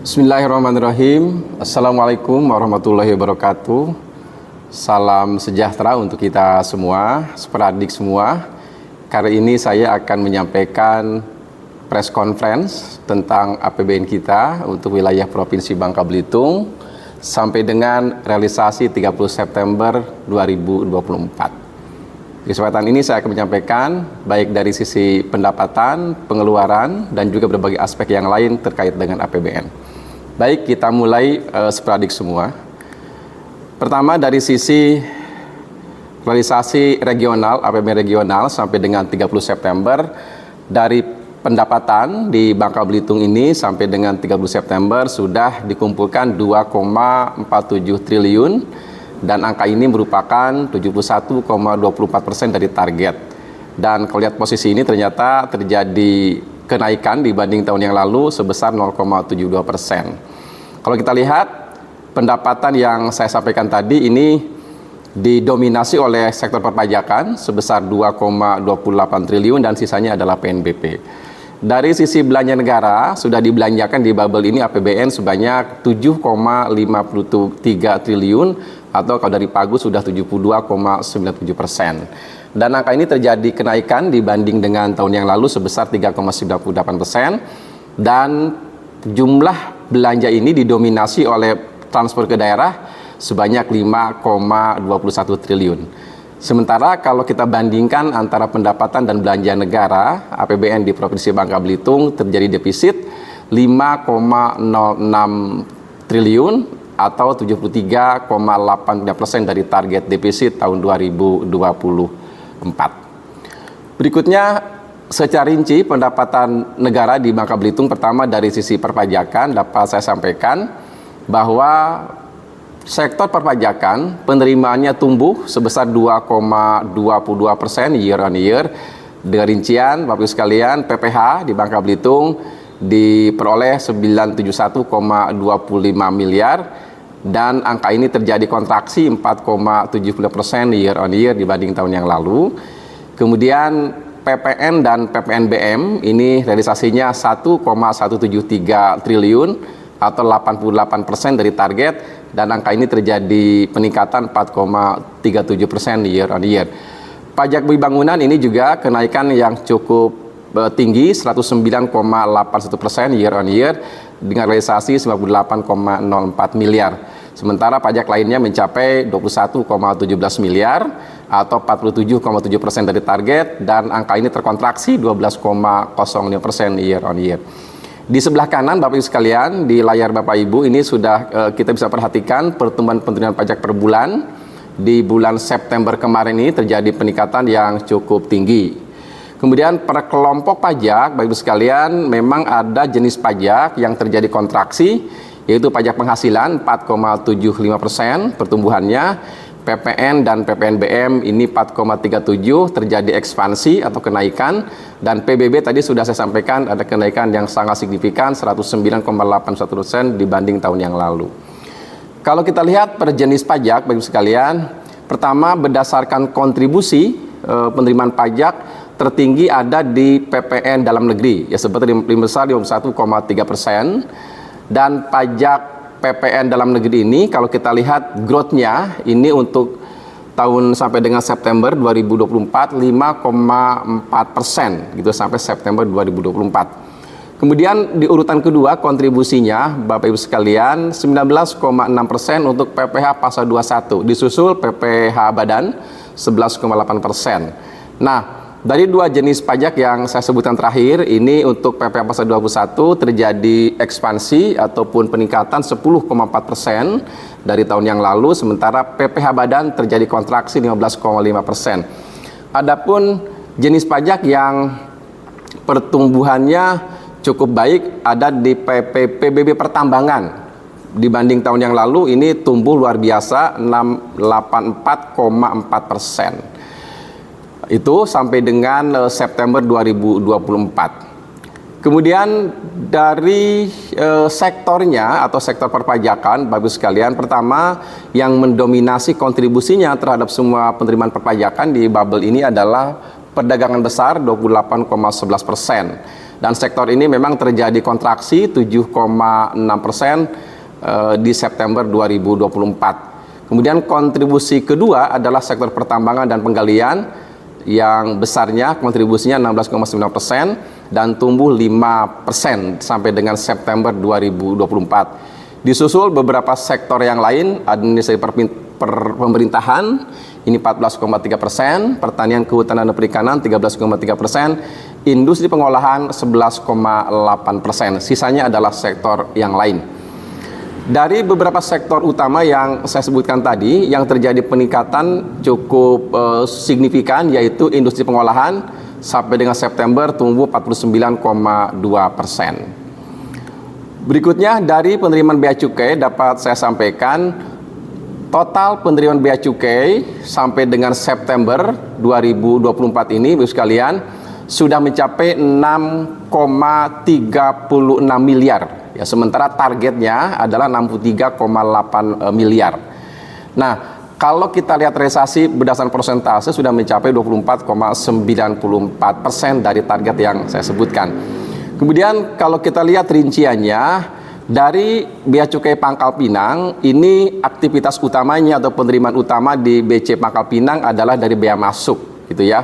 Bismillahirrahmanirrahim. Assalamualaikum warahmatullahi wabarakatuh. Salam sejahtera untuk kita semua, seperadik semua. Kali ini saya akan menyampaikan press conference tentang APBN kita untuk wilayah Provinsi Bangka Belitung sampai dengan realisasi 30 September 2024. Di kesempatan ini saya akan menyampaikan baik dari sisi pendapatan, pengeluaran, dan juga berbagai aspek yang lain terkait dengan APBN. Baik, kita mulai seperadik semua. Pertama dari sisi realisasi regional, APBN regional sampai dengan 30 September, dari pendapatan di Bangka Belitung ini sampai dengan 30 September sudah dikumpulkan 2,47 triliun. Dan angka ini merupakan 71,24% dari target. Dan kalau lihat posisi ini ternyata terjadi kenaikan dibanding tahun yang lalu sebesar 0,72%. Kalau kita lihat pendapatan yang saya sampaikan tadi ini didominasi oleh sektor perpajakan sebesar 2,28 triliun dan sisanya adalah PNBP. Dari sisi belanja negara sudah dibelanjakan di bubble ini APBN sebanyak 7,53 triliun atau kalau dari Pagu sudah 72,97%. Dan angka ini terjadi kenaikan dibanding dengan tahun yang lalu sebesar 3,98%. Dan jumlah belanja ini didominasi oleh transport ke daerah sebanyak 5,21 triliun. Sementara kalau kita bandingkan antara pendapatan dan belanja negara, APBN di Provinsi Bangka Belitung terjadi defisit 5,06 triliun atau 73,83% dari target defisit tahun 2024. Berikutnya secara rinci pendapatan negara di Bangka Belitung, pertama dari sisi perpajakan dapat saya sampaikan bahwa sektor perpajakan penerimaannya tumbuh sebesar 2,22% year on year. Dengan rincian Bapak Ibu sekalian, PPH di Bangka Belitung diperoleh 971,25 miliar dan angka ini terjadi kontraksi 4,70% year on year dibanding tahun yang lalu. Kemudian PPN dan PPNBM ini realisasinya 1,173 triliun atau 88% dari target dan angka ini terjadi peningkatan 4,37% year on year. Pajak bumi bangunan ini juga kenaikan yang cukup tinggi 109,81% year on year dengan realisasi 98,04 miliar. Sementara pajak lainnya mencapai 21,17 miliar atau 47,7% dari target dan angka ini terkontraksi 12,05% year on year. Di sebelah kanan Bapak Ibu sekalian, di layar Bapak Ibu ini sudah kita bisa perhatikan pertumbuhan penerimaan pajak per bulan. Di bulan September kemarin ini terjadi peningkatan yang cukup tinggi. Kemudian per kelompok pajak Bapak Ibu sekalian memang ada jenis pajak yang terjadi kontraksi, yaitu pajak penghasilan 4,75% pertumbuhannya. PPN dan PPNBM ini 4,37 terjadi ekspansi atau kenaikan dan PBB tadi sudah saya sampaikan ada kenaikan yang sangat signifikan 109,81% dibanding tahun yang lalu. Kalau kita lihat per jenis pajak Bapak Ibu sekalian, pertama berdasarkan kontribusi penerimaan pajak tertinggi ada di PPN dalam negeri ya seperti besar 51,3% dan pajak PPN dalam negeri ini kalau kita lihat growth-nya ini untuk tahun sampai dengan September 2024 5,4% gitu sampai September 2024. Kemudian di urutan kedua kontribusinya Bapak Ibu sekalian 19,6% untuk PPH pasal 21 disusul PPH badan 11,8%. Nah, dari dua jenis pajak yang saya sebutkan terakhir, ini untuk PPH pasal 21 terjadi ekspansi ataupun peningkatan 10,4% dari tahun yang lalu, sementara PPH badan terjadi kontraksi 15,5%. Adapun jenis pajak yang pertumbuhannya cukup baik ada di PBB pertambangan. Dibanding tahun yang lalu ini tumbuh luar biasa 84,4%. Itu sampai dengan September 2024. Kemudian dari sektornya atau sektor perpajakan Bapak Ibu sekalian, pertama yang mendominasi kontribusinya terhadap semua penerimaan perpajakan di bubble ini adalah perdagangan besar 28,11%. Dan sektor ini memang terjadi kontraksi 7,6% di September 2024. Kemudian kontribusi kedua adalah sektor pertambangan dan penggalian yang besarnya kontribusinya 16,9% dan tumbuh 5% sampai dengan September 2024. Disusul beberapa sektor yang lain, administrasi pemerintahan ini 14,3%, pertanian, kehutanan dan perikanan 13,3%, industri pengolahan 11,8%. Sisanya adalah sektor yang lain. Dari beberapa sektor utama yang saya sebutkan tadi, yang terjadi peningkatan cukup signifikan, yaitu industri pengolahan sampai dengan September tumbuh 49,2%. Berikutnya dari penerimaan bea cukai dapat saya sampaikan total penerimaan bea cukai sampai dengan September 2024 ini, Bapak sekalian, sudah mencapai 6,36 miliar. Ya, sementara targetnya adalah 63,8 miliar. Nah, kalau kita lihat realisasi berdasarkan persentase sudah mencapai 24,94% dari target yang saya sebutkan. Kemudian kalau kita lihat rinciannya, dari bea cukai Pangkal Pinang, ini aktivitas utamanya atau penerimaan utama di BC Pangkal Pinang adalah dari bea masuk, gitu ya.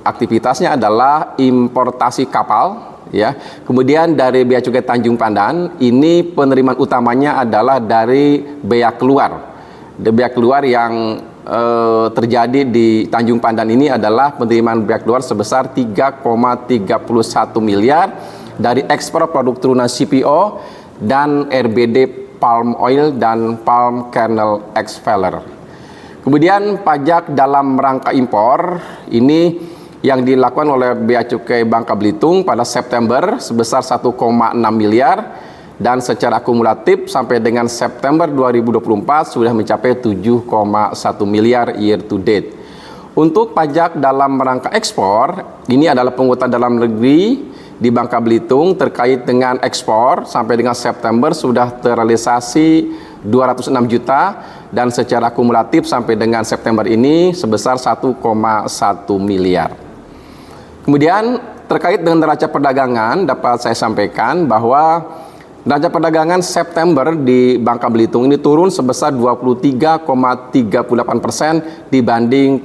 Aktivitasnya adalah importasi kapal, ya. Kemudian dari bea cukai Tanjung Pandan, ini penerimaan utamanya adalah dari bea keluar. Bea keluar yang terjadi di Tanjung Pandan ini adalah penerimaan bea keluar sebesar 3,31 miliar dari ekspor produk turunan CPO dan RBD palm oil dan palm kernel expeller. Kemudian pajak dalam rangka impor ini yang dilakukan oleh Bea Cukai Bangka Belitung pada September sebesar 1,6 miliar dan secara akumulatif sampai dengan September 2024 sudah mencapai 7,1 miliar year to date. Untuk pajak dalam rangka ekspor, ini adalah pungutan dalam negeri di Bangka Belitung terkait dengan ekspor sampai dengan September sudah terrealisasi 206 juta dan secara akumulatif sampai dengan September ini sebesar 1,1 miliar. Kemudian terkait dengan neraca perdagangan dapat saya sampaikan bahwa neraca perdagangan September di Bangka Belitung ini turun sebesar 23,38% dibanding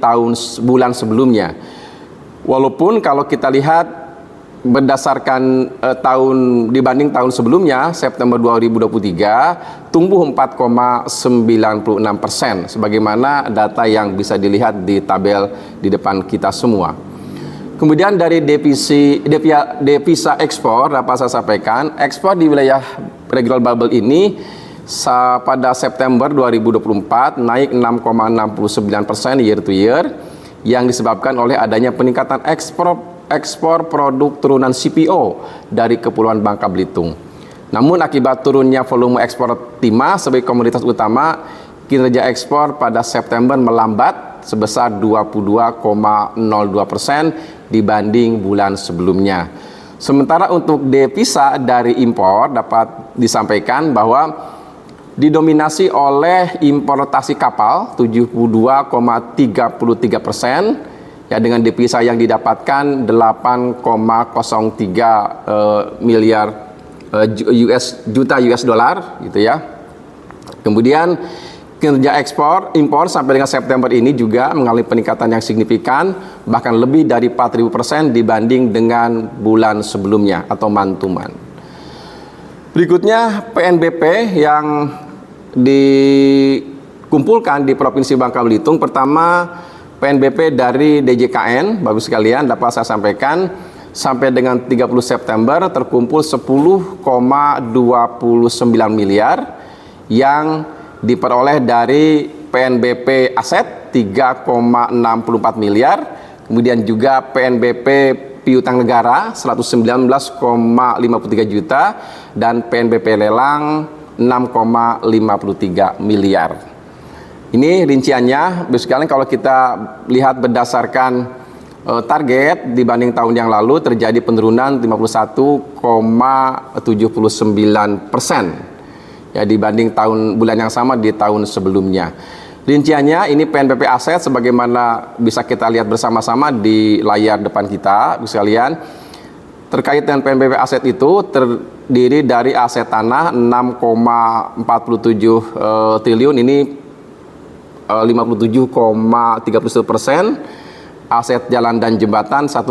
bulan sebelumnya. Walaupun kalau kita lihat berdasarkan dibanding tahun sebelumnya September 2023 tumbuh 4,96% sebagaimana data yang bisa dilihat di tabel di depan kita semua. Kemudian dari devisa ekspor dapat saya sampaikan, ekspor di wilayah regional bubble ini pada September 2024 naik 6,69% year to year yang disebabkan oleh adanya peningkatan ekspor produk turunan CPO dari Kepulauan Bangka Belitung. Namun akibat turunnya volume ekspor timah sebagai komoditas utama, kinerja ekspor pada September melambat sebesar 22,02% dibanding bulan sebelumnya. Sementara untuk devisa dari impor dapat disampaikan bahwa didominasi oleh importasi kapal 72,33%, ya, dengan devisa yang didapatkan 8,03 miliar juta US dollar gitu ya. Kemudian kinerja impor sampai dengan September ini juga mengalami peningkatan yang signifikan, bahkan lebih dari 4.000% dibanding dengan bulan sebelumnya atau month-to-month. Berikutnya PNBP yang dikumpulkan di Provinsi Bangka Belitung. Pertama, PNBP dari DJKN, Bapak sekalian, dapat saya sampaikan sampai dengan 30 September terkumpul 10,29 miliar yang diperoleh dari PNBP aset 3,64 miliar, kemudian juga PNBP piutang negara 119,53 juta dan PNBP lelang 6,53 miliar. Ini rinciannya, sekalian kalau kita lihat berdasarkan target dibanding tahun yang lalu terjadi penurunan 51,79%. Ya, dibanding bulan yang sama di tahun sebelumnya. Rinciannya ini PNBP aset sebagaimana bisa kita lihat bersama-sama di layar depan kita, sekalian. Terkait dengan PNBP aset itu terdiri dari aset tanah 6,47 triliun, ini 57,31%, aset jalan dan jembatan 1,5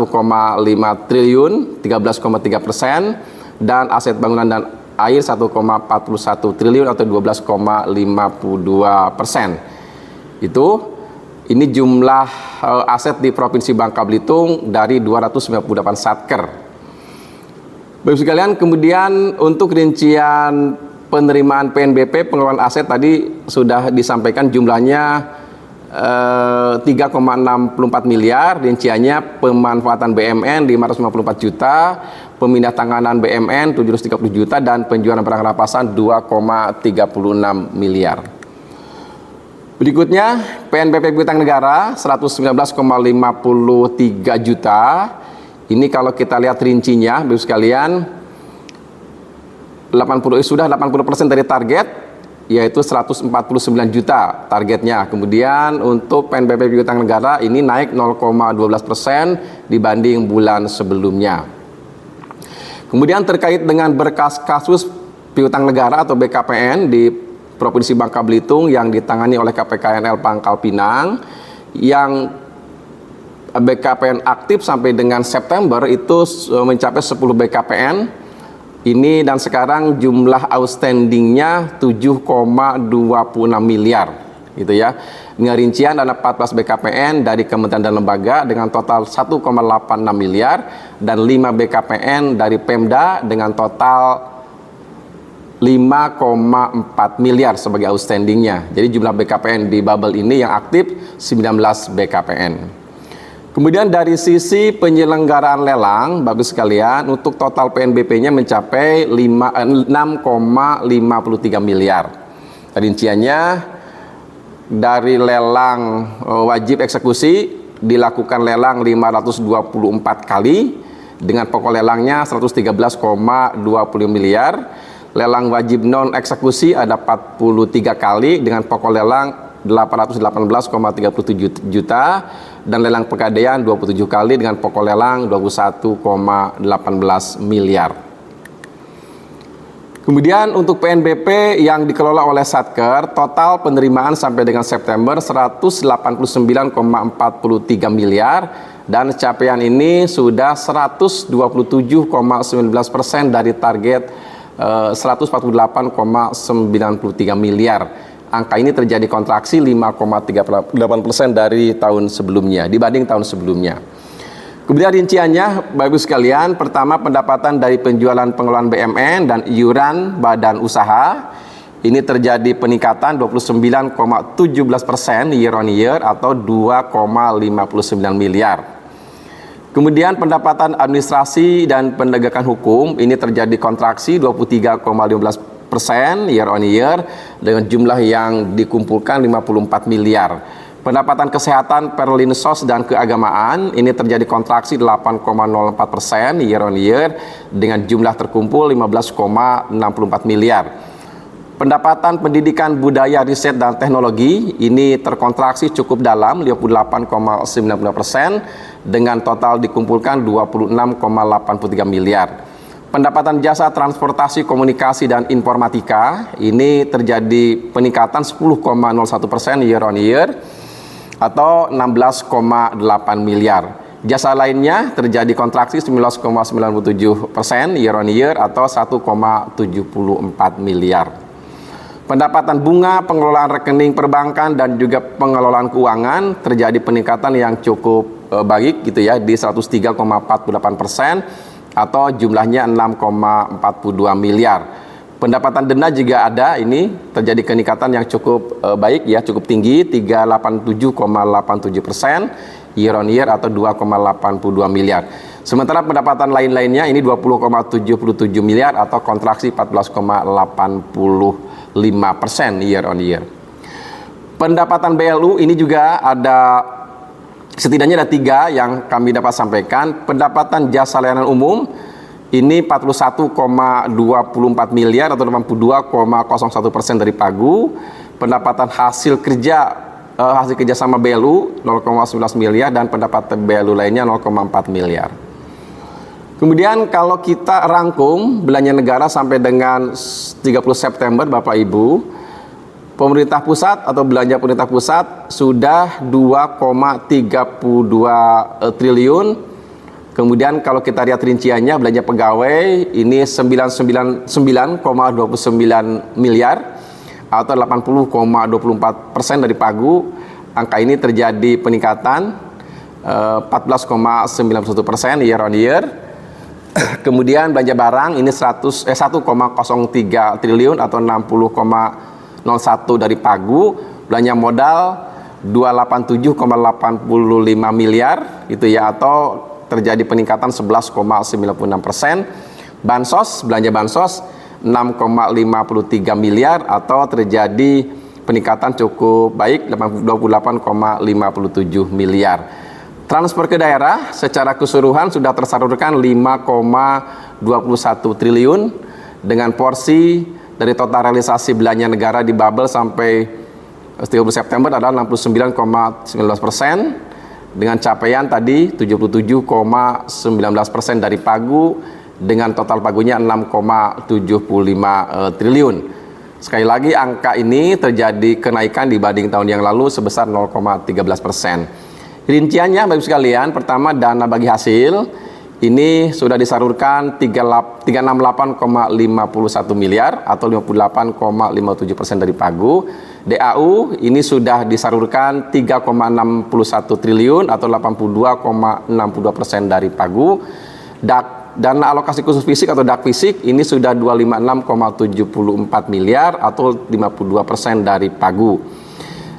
triliun 13,3%, dan aset bangunan dan air 1,41 triliun atau 12,52%. Ini jumlah aset di Provinsi Bangka Belitung dari 298 satker. Bapak sekalian, kemudian untuk rincian penerimaan PNBP pengelolaan aset tadi sudah disampaikan, jumlahnya 3,64 miliar, rinciannya pemanfaatan BMN 554 juta, pemindah tanganan BMN 730 juta, dan penjualan barang rampasan 2,36 miliar. Berikutnya PNBP piutang negara 119,53 juta. Ini kalau kita lihat rincinya, Bapak sekalian, sudah 80% dari target, yaitu 149 juta targetnya. Kemudian untuk PNBP piutang negara ini naik 0,12% dibanding bulan sebelumnya. Kemudian terkait dengan berkas kasus piutang negara atau BKPN di Provinsi Bangka Belitung yang ditangani oleh KPKNL Pangkal Pinang, yang BKPN aktif sampai dengan September itu mencapai 10 BKPN ini, dan sekarang jumlah outstandingnya 7,26 miliar gitu ya. Dengan rincian ada 14 BKPN dari kementerian dan lembaga dengan total 1,86 miliar, dan 5 BKPN dari Pemda dengan total 5,4 miliar sebagai outstandingnya. Jadi jumlah BKPN di bubble ini yang aktif 19 BKPN. Kemudian dari sisi penyelenggaraan lelang, Bapak sekalian, untuk total PNBP-nya mencapai 6,53 miliar. Rinciannya dari lelang wajib eksekusi dilakukan lelang 524 kali dengan pokok lelangnya 113,20 miliar. Lelang wajib non eksekusi ada 43 kali dengan pokok lelang 818,37 juta, dan lelang pegadaian 27 kali dengan pokok lelang 21,18 miliar. Kemudian untuk PNBP yang dikelola oleh Satker, total penerimaan sampai dengan September 189,43 miliar, dan capaian ini sudah 127,19% dari target 148,93 miliar. Angka ini terjadi kontraksi 5,38% dari tahun sebelumnya, dibanding tahun sebelumnya. Kemudian rinciannya, Bapak Ibu sekalian, pertama pendapatan dari penjualan pengelolaan BMN dan iuran badan usaha, ini terjadi peningkatan 29,17% year on year atau 2,59 miliar. Kemudian pendapatan administrasi dan penegakan hukum ini terjadi kontraksi 23,15% year on year dengan jumlah yang dikumpulkan 54 miliar. Pendapatan kesehatan, perlinsos dan keagamaan ini terjadi kontraksi 8,04% year on year dengan jumlah terkumpul 15,64 miliar. Pendapatan pendidikan, budaya, riset dan teknologi ini terkontraksi cukup dalam 58,90% dengan total dikumpulkan 26,83 miliar. Pendapatan jasa transportasi, komunikasi dan informatika ini terjadi peningkatan 10,01% year on year atau 16,8 miliar. Jasa lainnya terjadi kontraksi 19,97% year on year atau 1,74 miliar. Pendapatan bunga, pengelolaan rekening perbankan dan juga pengelolaan keuangan terjadi peningkatan yang cukup baik gitu ya, di 103,48% atau jumlahnya 6,42 miliar. Pendapatan denda juga ada, ini terjadi peningkatan yang cukup baik ya, cukup tinggi 387,87% year on year atau 2,82 miliar. Sementara pendapatan lain-lainnya ini 20,77 miliar atau kontraksi 14,85% year on year. Pendapatan BLU ini juga ada, setidaknya ada 3 yang kami dapat sampaikan. Pendapatan jasa layanan umum ini 41,24 miliar atau 82,01% dari pagu. Pendapatan hasil kerja sama BLU 0,11 miliar dan pendapatan BLU lainnya 0,4 miliar. Kemudian kalau kita rangkum belanja negara sampai dengan 30 September Bapak Ibu, pemerintah pusat atau belanja pemerintah pusat sudah 2,32 triliun. Kemudian kalau kita lihat rinciannya belanja pegawai ini 99,29 miliar atau 80,24% dari pagu. Angka ini terjadi peningkatan 14,91% year on year. Kemudian belanja barang ini 1,03 triliun atau 60,01 dari pagu. Belanja modal 287,85 miliar itu ya, atau terjadi peningkatan 11,96%. Bansos, belanja bansos 6,53 miliar atau terjadi peningkatan cukup baik 28,57 miliar. Transfer ke daerah secara keseluruhan sudah tersalurkan 5,21 triliun dengan porsi dari total realisasi belanja negara di bubble sampai 30 September adalah 69,19% dengan capaian tadi 77,19% dari pagu dengan total pagunya 6,75 triliun. Sekali lagi angka ini terjadi kenaikan dibanding tahun yang lalu sebesar 0,13%. Rinciannya Bapak Ibu sekalian, pertama dana bagi hasil ini sudah disalurkan 368,51 miliar atau 58,57% dari pagu. DAU ini sudah disalurkan 3,61 triliun atau 82,62% dari pagu. Dana alokasi khusus fisik atau DAK fisik ini sudah 256,74 miliar atau 52% dari pagu.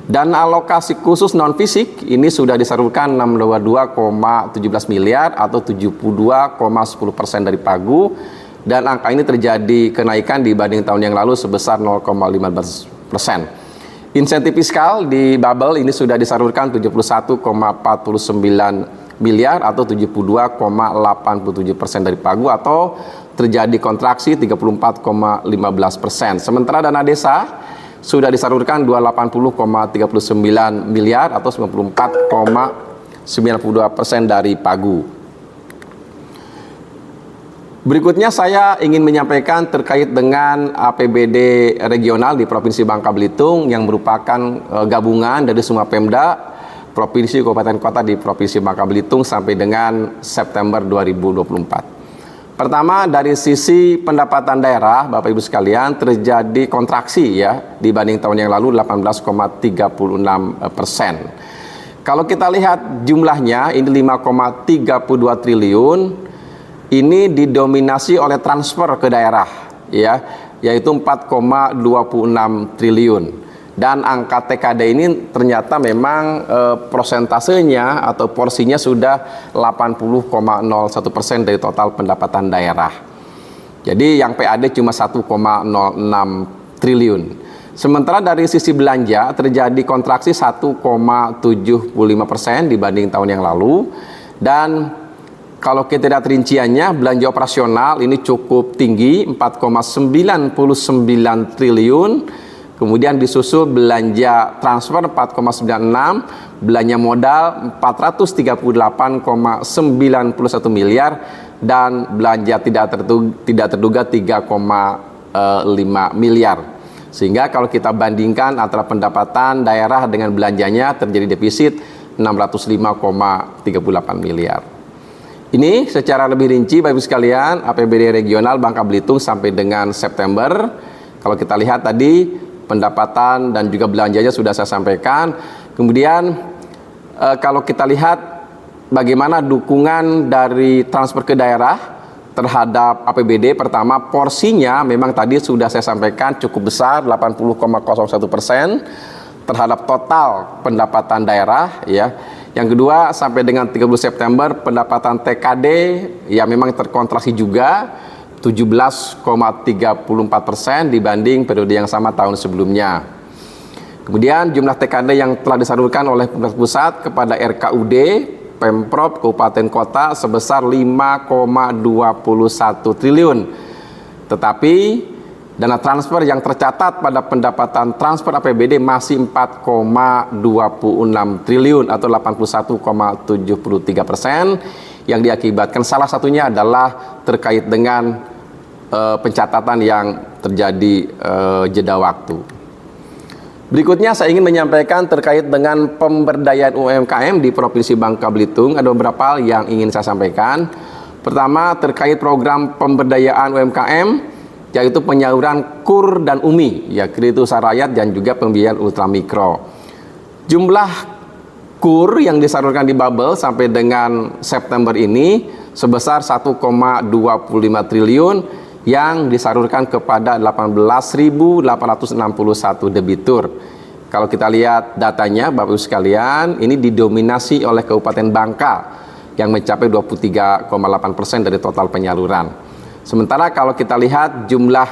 Dana alokasi khusus non fisik ini sudah disalurkan 622,17 miliar atau 72,10% dari pagu, dan angka ini terjadi kenaikan dibanding tahun yang lalu sebesar 0,15%. Insentif fiskal di bubble ini sudah disalurkan 71,49 miliar atau 72,87% dari pagu atau terjadi kontraksi 34,15%. Sementara dana desa sudah disalurkan 280,39 miliar atau 94,92% dari pagu. Berikutnya saya ingin menyampaikan terkait dengan APBD regional di Provinsi Bangka Belitung yang merupakan gabungan dari semua Pemda, Provinsi, Kabupaten, Kota di Provinsi Bangka Belitung sampai dengan September 2024. Pertama, dari sisi pendapatan daerah, Bapak Ibu sekalian, terjadi kontraksi ya dibanding tahun yang lalu 18,36%. Kalau kita lihat jumlahnya ini 5,32 triliun, ini didominasi oleh transfer ke daerah ya, yaitu 4,26 triliun. Dan angka TKD ini ternyata memang prosentasenya atau porsinya sudah 80,01% dari total pendapatan daerah. Jadi yang PAD cuma 1,06 triliun. Sementara dari sisi belanja terjadi kontraksi 1,75% dibanding tahun yang lalu. Dan kalau kita lihat rinciannya, belanja operasional ini cukup tinggi 4,99 triliun. Kemudian disusul belanja transfer 4,96, belanja modal 438,91 miliar, dan belanja tidak terduga 3,5 miliar. Sehingga kalau kita bandingkan antara pendapatan daerah dengan belanjanya terjadi defisit 605,38 miliar. Ini secara lebih rinci Bapak Ibu sekalian APBD regional Bangka Belitung sampai dengan September. Kalau kita lihat tadi pendapatan dan juga belanjanya sudah saya sampaikan. Kemudian kalau kita lihat bagaimana dukungan dari transfer ke daerah terhadap APBD, pertama porsinya memang tadi sudah saya sampaikan cukup besar 80,01% terhadap total pendapatan daerah ya. Yang kedua, sampai dengan 30 September pendapatan TKD ya memang terkontraksi juga 17,34% dibanding periode yang sama tahun sebelumnya. Kemudian jumlah TKD yang telah disalurkan oleh pemerintah pusat kepada RKUD, Pemprov, Kabupaten Kota sebesar 5,21 triliun. Tetapi Dana transfer yang tercatat pada pendapatan transfer APBD masih 4,26 triliun atau 81,73%, yang diakibatkan salah satunya adalah terkait dengan pencatatan yang terjadi jeda waktu. Berikutnya saya ingin menyampaikan terkait dengan pemberdayaan UMKM di Provinsi Bangka Belitung. Ada beberapa hal yang ingin saya sampaikan. Pertama, terkait program pemberdayaan UMKM, yaitu penyaluran KUR dan UMI, ya, kredit usaha rakyat dan juga pembiayaan ultramikro. Jumlah KUR yang disalurkan di Babel sampai dengan September ini sebesar 1,25 triliun yang disalurkan kepada 18.861 debitur. Kalau kita lihat datanya, Bapak Ibu sekalian, ini didominasi oleh Kabupaten Bangka yang mencapai 23,8% dari total penyaluran. Sementara kalau kita lihat jumlah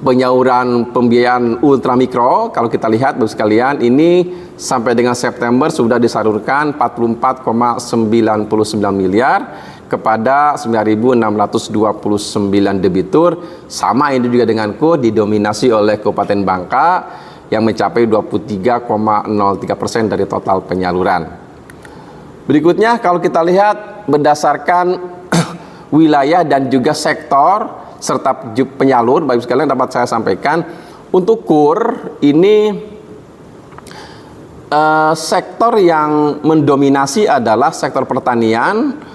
penyaluran pembiayaan ultramikro, kalau kita lihat Bapak Ibu sekalian, ini sampai dengan September sudah disalurkan 44,99 miliar kepada 9.629 debitur. Sama ini juga dengan KUR, didominasi oleh Kabupaten Bangka yang mencapai 23,03% dari total penyaluran. Berikutnya kalau kita lihat berdasarkan wilayah dan juga sektor serta penyalur, Bapak Ibu sekalian, dapat saya sampaikan untuk KUR ini sektor yang mendominasi adalah sektor pertanian,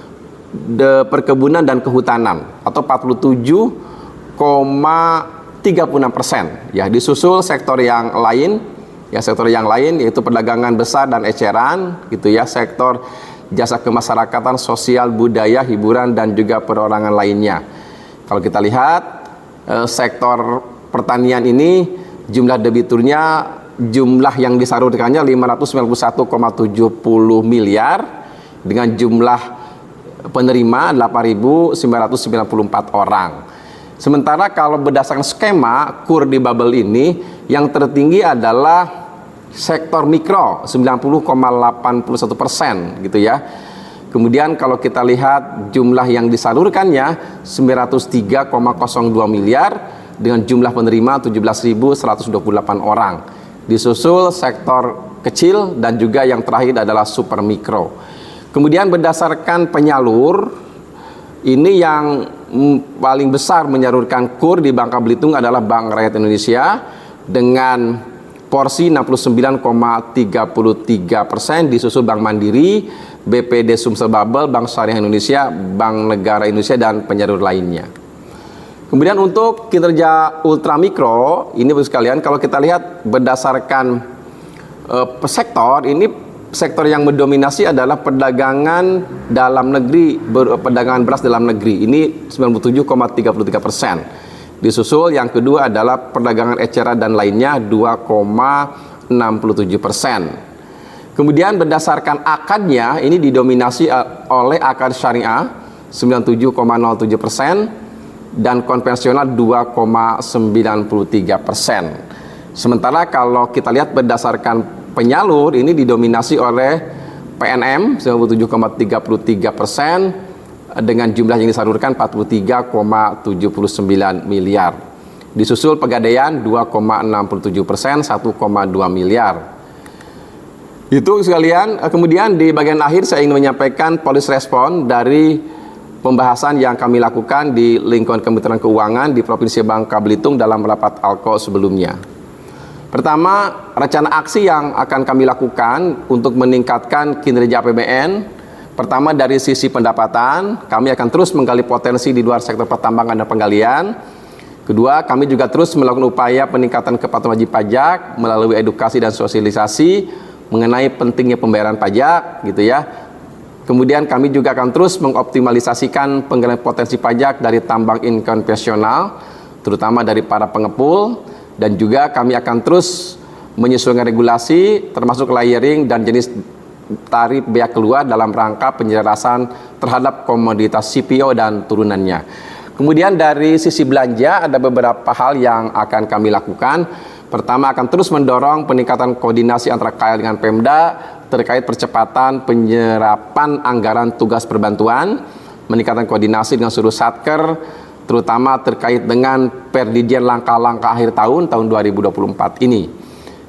perkebunan dan kehutanan atau 47,36%. Ya, disusul sektor yang lain, ya, sektor yang lain yaitu perdagangan besar dan eceran, gitu ya, sektor jasa kemasyarakatan, sosial, budaya, hiburan dan juga perorangan lainnya. Kalau kita lihat sektor pertanian ini jumlah debiturnya, jumlah yang disalurkannya 591,70 miliar dengan jumlah penerima 8.994 orang. Sementara kalau berdasarkan skema KUR di Babel ini, yang tertinggi adalah sektor mikro 90,81%, gitu ya. Kemudian kalau kita lihat jumlah yang disalurkannya 903,02 miliar dengan jumlah penerima 17.128 orang. Disusul sektor kecil dan juga yang terakhir adalah super mikro. Kemudian berdasarkan penyalur, ini yang paling besar menyalurkan KUR di Bangka Belitung adalah Bank Rakyat Indonesia dengan porsi 69,33%, disusul Bank Mandiri, BPD Sumsel Babel, Bank Syariah Indonesia, Bank Negara Indonesia dan penyalur lainnya. Kemudian untuk kinerja ultramikro, ini Bapak sekalian, kalau kita lihat berdasarkan sektor, ini sektor yang mendominasi adalah perdagangan dalam negeri, perdagangan beras dalam negeri. Ini 97,33%. Disusul yang kedua adalah perdagangan eceran dan lainnya 2,67%. Kemudian berdasarkan akadnya, ini didominasi oleh akad syariah 97,07% dan konvensional 2,93%. Sementara kalau kita lihat berdasarkan penyalur, ini didominasi oleh PNM 97,33% dengan jumlah yang disalurkan 43,79 miliar. Disusul Pegadaian 2,67%, 1,2 miliar. Itu sekalian. Kemudian di bagian akhir saya ingin menyampaikan policy respon dari pembahasan yang kami lakukan di lingkungan Kementerian Keuangan di Provinsi Bangka Belitung dalam rapat ALKO sebelumnya. Pertama, rencana aksi yang akan kami lakukan untuk meningkatkan kinerja APBN. Pertama, dari sisi pendapatan, kami akan terus menggali potensi di luar sektor pertambangan dan penggalian. Kedua, kami juga terus melakukan upaya peningkatan kepatuhan wajib pajak melalui edukasi dan sosialisasi mengenai pentingnya pembayaran pajak, gitu ya. Kemudian kami juga akan terus mengoptimalisasikan penggalian potensi pajak dari tambang inkonvensional, terutama dari para pengepul. Dan juga kami akan terus menyesuaikan regulasi termasuk layering dan jenis tarif bea keluar dalam rangka penyelarasan terhadap komoditas CPO dan turunannya. Kemudian dari sisi belanja ada beberapa hal yang akan kami lakukan. Pertama, akan terus mendorong peningkatan koordinasi antara KL dengan Pemda terkait percepatan penyerapan anggaran tugas perbantuan, meningkatkan koordinasi dengan seluruh satker terutama terkait dengan perdidian langkah-langkah akhir tahun 2024 ini.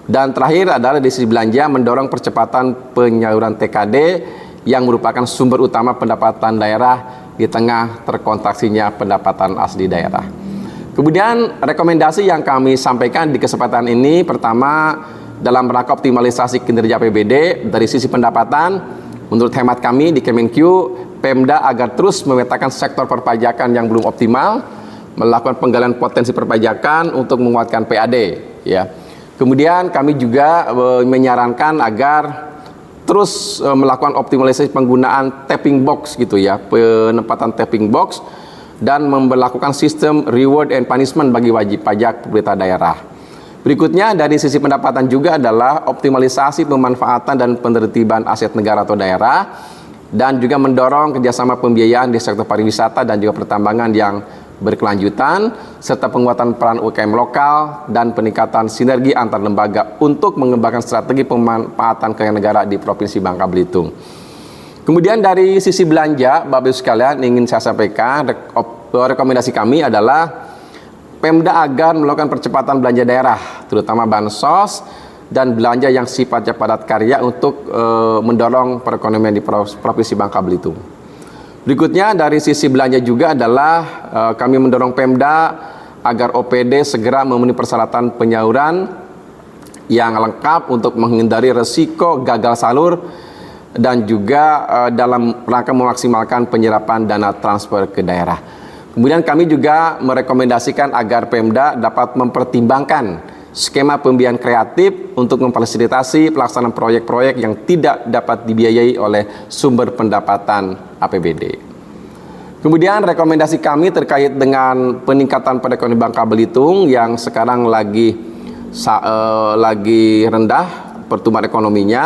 Dan terakhir adalah di sisi belanja mendorong percepatan penyaluran TKD yang merupakan sumber utama pendapatan daerah di tengah terkontraksinya pendapatan asli daerah. Kemudian rekomendasi yang kami sampaikan di kesempatan ini, pertama dalam rangka optimalisasi kinerja APBD dari sisi pendapatan, menurut hemat kami di Kemenq, Pemda agar terus memetakan sektor perpajakan yang belum optimal, melakukan penggalian potensi perpajakan untuk menguatkan PAD. Ya. Kemudian kami juga menyarankan agar terus melakukan optimalisasi penggunaan tapping box gitu ya, penempatan tapping box dan memberlakukan sistem reward and punishment bagi wajib pajak pemerintah daerah. Berikutnya dari sisi pendapatan juga adalah optimalisasi pemanfaatan dan penertiban aset negara atau daerah, dan juga mendorong kerjasama pembiayaan di sektor pariwisata dan juga pertambangan yang berkelanjutan, serta penguatan peran UMKM lokal dan peningkatan sinergi antar lembaga untuk mengembangkan strategi pemanfaatan kekayaan negara di Provinsi Bangka Belitung. Kemudian dari sisi belanja, Bapak Ibu sekalian, ingin saya sampaikan rekomendasi kami adalah Pemda agar melakukan percepatan belanja daerah, terutama bansos dan belanja yang sifatnya padat karya untuk mendorong perekonomian di Provinsi Bangka Belitung. Berikutnya dari sisi belanja juga adalah kami mendorong Pemda agar OPD segera memenuhi persyaratan penyaluran yang lengkap untuk menghindari resiko gagal salur dan juga dalam rangka memaksimalkan penyerapan dana transfer ke daerah. Kemudian kami juga merekomendasikan agar Pemda dapat mempertimbangkan skema pembiayaan kreatif untuk memfasilitasi pelaksanaan proyek-proyek yang tidak dapat dibiayai oleh sumber pendapatan APBD. Kemudian rekomendasi kami terkait dengan peningkatan perekonomian Bangka Belitung yang sekarang lagi rendah pertumbuhan ekonominya.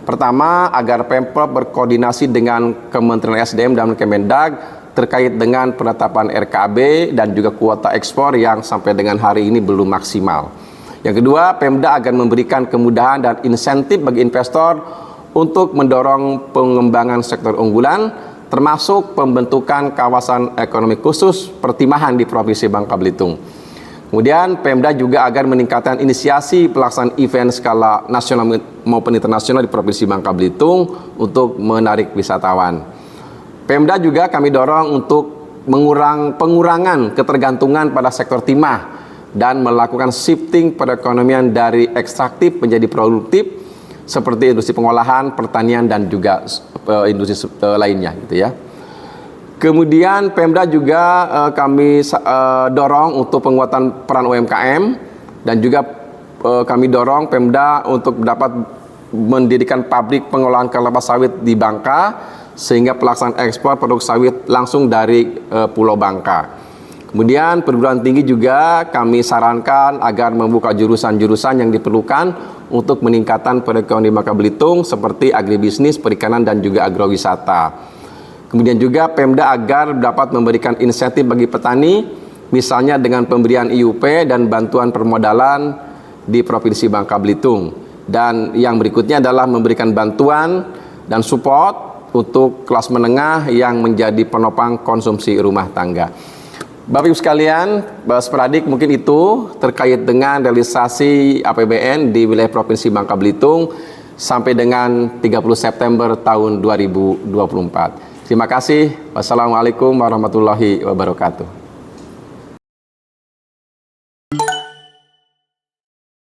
Pertama, agar Pemprov berkoordinasi dengan Kementerian SDM dan Kemendag terkait dengan penetapan RKB dan juga kuota ekspor yang sampai dengan hari ini belum maksimal. Yang kedua, Pemda akan memberikan kemudahan dan insentif bagi investor untuk mendorong pengembangan sektor unggulan, termasuk pembentukan kawasan ekonomi khusus pertimahan di Provinsi Bangka Belitung. Kemudian Pemda juga akan meningkatkan inisiasi pelaksanaan event skala nasional maupun internasional di Provinsi Bangka Belitung untuk menarik wisatawan. Pemda juga kami dorong untuk pengurangan ketergantungan pada sektor timah dan melakukan shifting perekonomian dari ekstraktif menjadi produktif seperti industri pengolahan, pertanian dan juga industri lainnya gitu ya. Kemudian Pemda juga kami dorong untuk penguatan peran UMKM dan juga kami dorong Pemda untuk dapat mendirikan pabrik pengolahan kelapa sawit di Bangka sehingga pelaksanaan ekspor produk sawit langsung dari Pulau Bangka. Kemudian perguruan tinggi juga kami sarankan agar membuka jurusan-jurusan yang diperlukan untuk meningkatkan perekonomian Bangka Belitung seperti agribisnis, perikanan dan juga agrowisata. Kemudian juga Pemda agar dapat memberikan insentif bagi petani, misalnya dengan pemberian IUP dan bantuan permodalan di Provinsi Bangka Belitung. Dan yang berikutnya adalah memberikan bantuan dan support untuk kelas menengah yang menjadi penopang konsumsi rumah tangga. Bapak Ibu sekalian, Speradik mungkin itu terkait dengan realisasi APBN di wilayah Provinsi Bangka Belitung sampai dengan 30 September tahun 2024. Terima kasih. Wassalamualaikum warahmatullahi wabarakatuh.